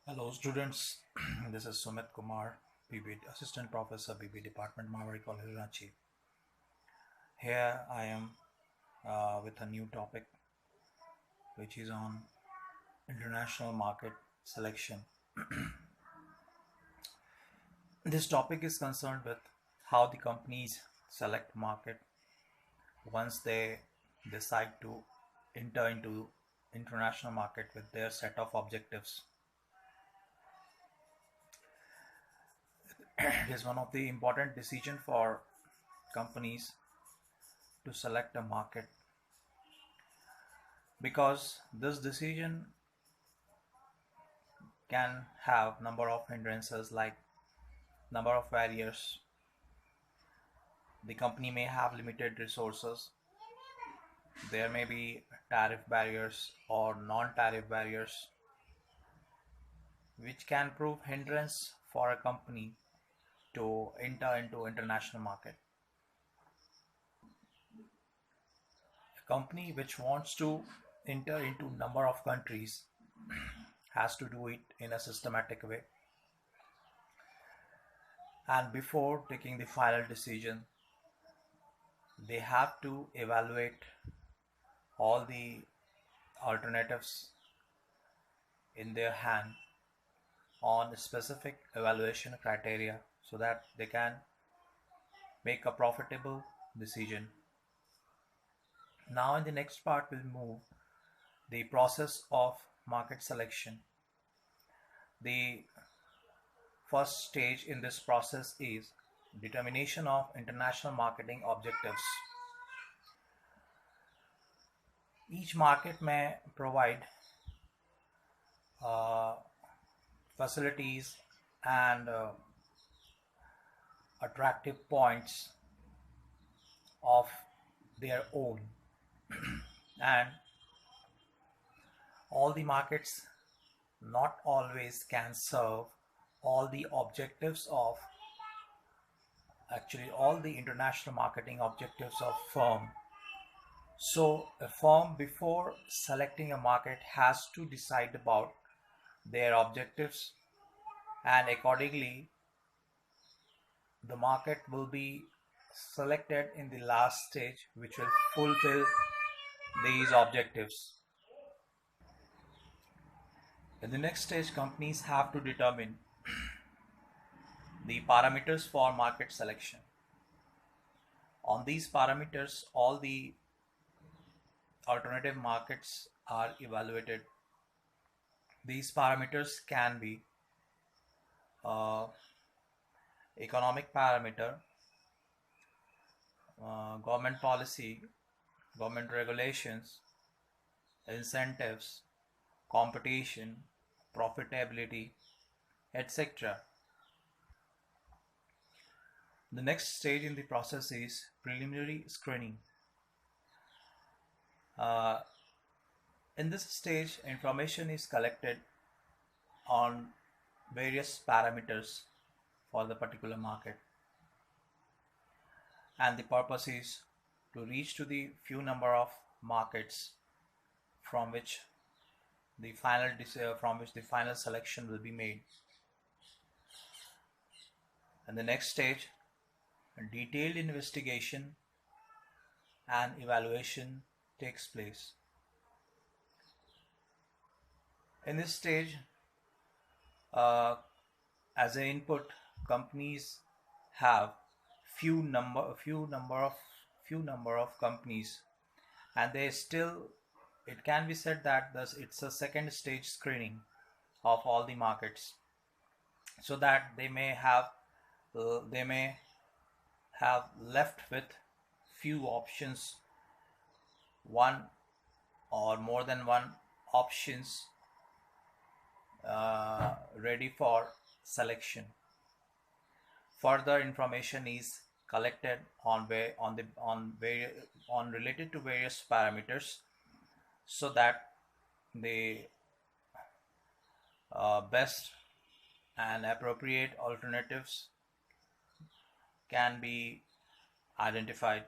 Hello students, this is Sumit Kumar, PB Assistant Professor, PB Department, Mawari College, Ranchi. Here I am with a new topic which is on international market selection. This topic is concerned with how the companies select market once they decide to enter into international market with their set of objectives. It is one of the important decision for companies to select a market because this decision can have number of hindrances like number of barriers. The company may have limited resources. There may be tariff barriers or non-tariff barriers which can prove hindrance for a company to enter into international market. A company which wants to enter into number of countries has to do it in a systematic way, and before taking the final decision they have to evaluate all the alternatives in their hand on specific evaluation criteria so that they can make a profitable decision. Now in the next part we'll move the process of market selection. The first stage in this process is determination of international marketing objectives. Each market may provide uh, facilities and attractive points of their own, and all the markets not always can serve all the objectives of actually all the international marketing objectives of firm. So a firm before selecting a market has to decide about their objectives, and accordingly the market will be selected in the last stage which will fulfill these objectives. In the next stage, companies have to determine the parameters for market selection. On these parameters, all the alternative markets are evaluated. These parameters can be uh, economic parameter, government policy, government regulations, incentives, competition, profitability, etc. The next stage in the process is preliminary screening. Uh, in this stage, information is collected on various parameters for the particular market, and the purpose is to reach to the few number of markets from which the final selection will be made. And the next stage, a detailed investigation and evaluation takes place. In this stage, uh, as an input, companies have few number of companies, and they still, it can be said that thus it's a second stage screening of all the markets, so that they may have left with few options, one or more than one options ready for selection. Further information is collected on related to various parameters so that the best and appropriate alternatives can be identified.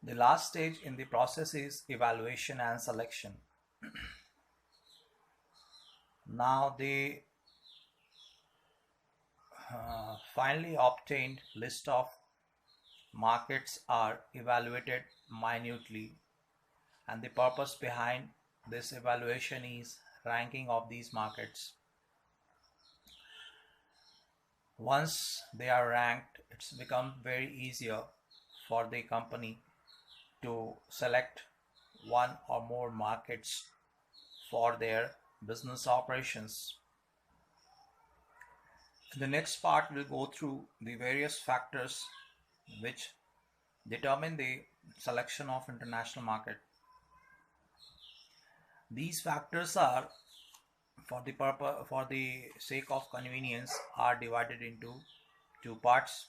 The last stage in the process is evaluation and selection. Now the finally obtained list of markets are evaluated minutely, and the purpose behind this evaluation is ranking of these markets. Once they are ranked, it's become very easier for the company to select one or more markets for their business operations. In the next part, we'll go through the various factors which determine the selection of international market. These factors are, for the sake of convenience, are divided into two parts: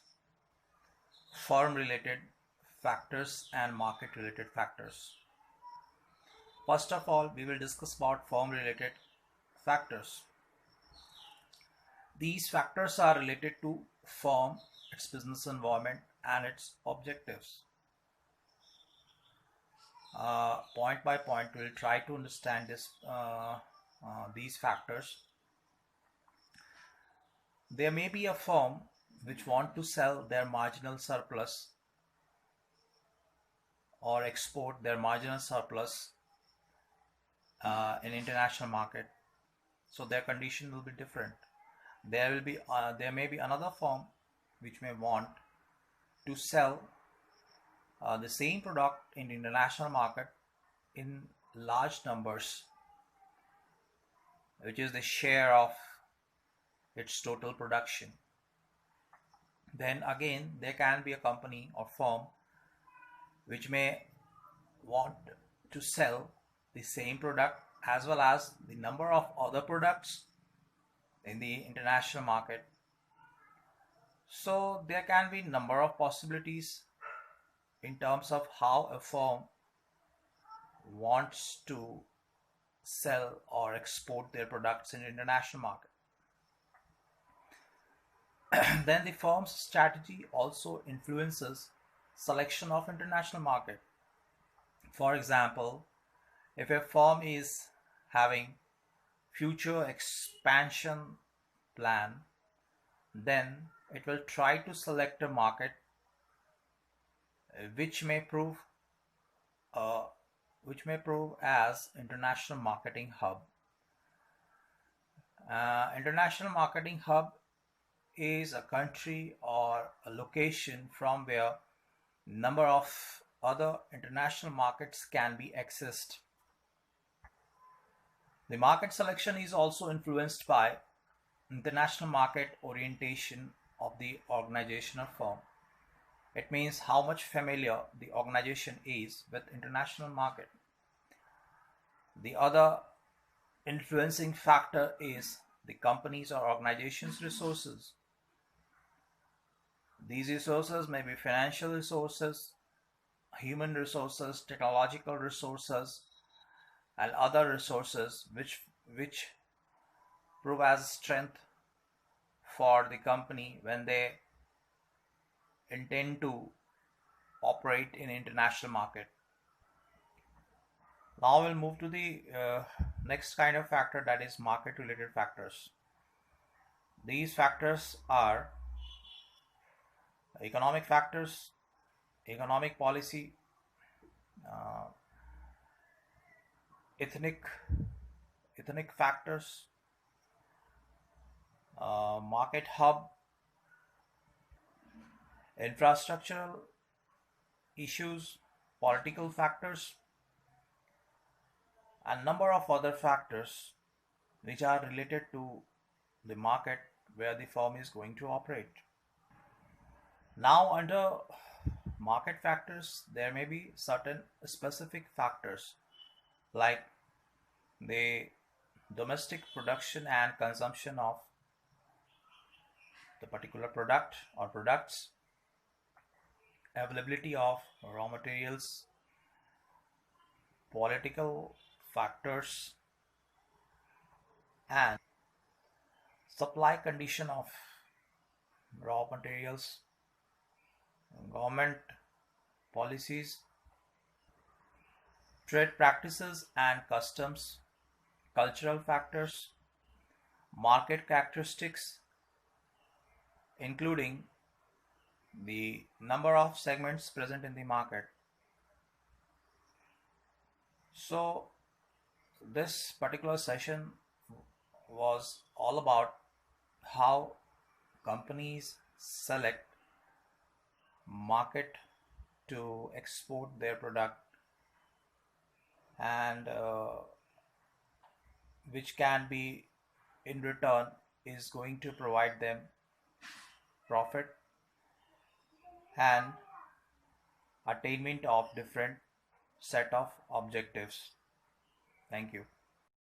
firm related factors and market related factors. First of all, we will discuss about firm related factors. These factors are related to firm, its business environment, and its objectives. Point by point, we'll try to understand these factors. There may be a firm which want to sell their marginal surplus or export their marginal surplus in international market, so their condition will be different. There may be another firm which may want to sell the same product in the international market in large numbers, which is the share of its total production. Then again, there can be a company or firm which may want to sell the same product as well as the number of other products in the international market. So there can be number of possibilities in terms of how a firm wants to sell or export their products in the international market. Then the firm's strategy also influences selection of international market. For example, if a firm is having future expansion plan, then it will try to select a market which may prove uh, as international marketing hub. International marketing hub is a country or a location from where number of other international markets can be accessed. The market selection is also influenced by international market orientation of the organizational firm. It means how much familiar the organization is with international market. The other influencing factor is the company's or organization's resources. These resources may be financial resources, human resources, technological resources, and other resources which prove as strength for the company when they intend to operate in international market. Now we'll move to the next kind of factor, that is market related factors. These factors are economic factors, economic policy, uh, ethnic factors, market hub, infrastructural issues, political factors, and number of other factors which are related to the market where the firm is going to operate. Now, under market factors, there may be certain specific factors like the domestic production and consumption of the particular product or products, availability of raw materials, political factors, and supply condition of raw materials, government policies, trade practices and customs, cultural factors, market characteristics, including the number of segments present in the market. So, this particular session was all about how companies select market to export their product, and which can be in return is going to provide them profit and attainment of different set of objectives. Thank you.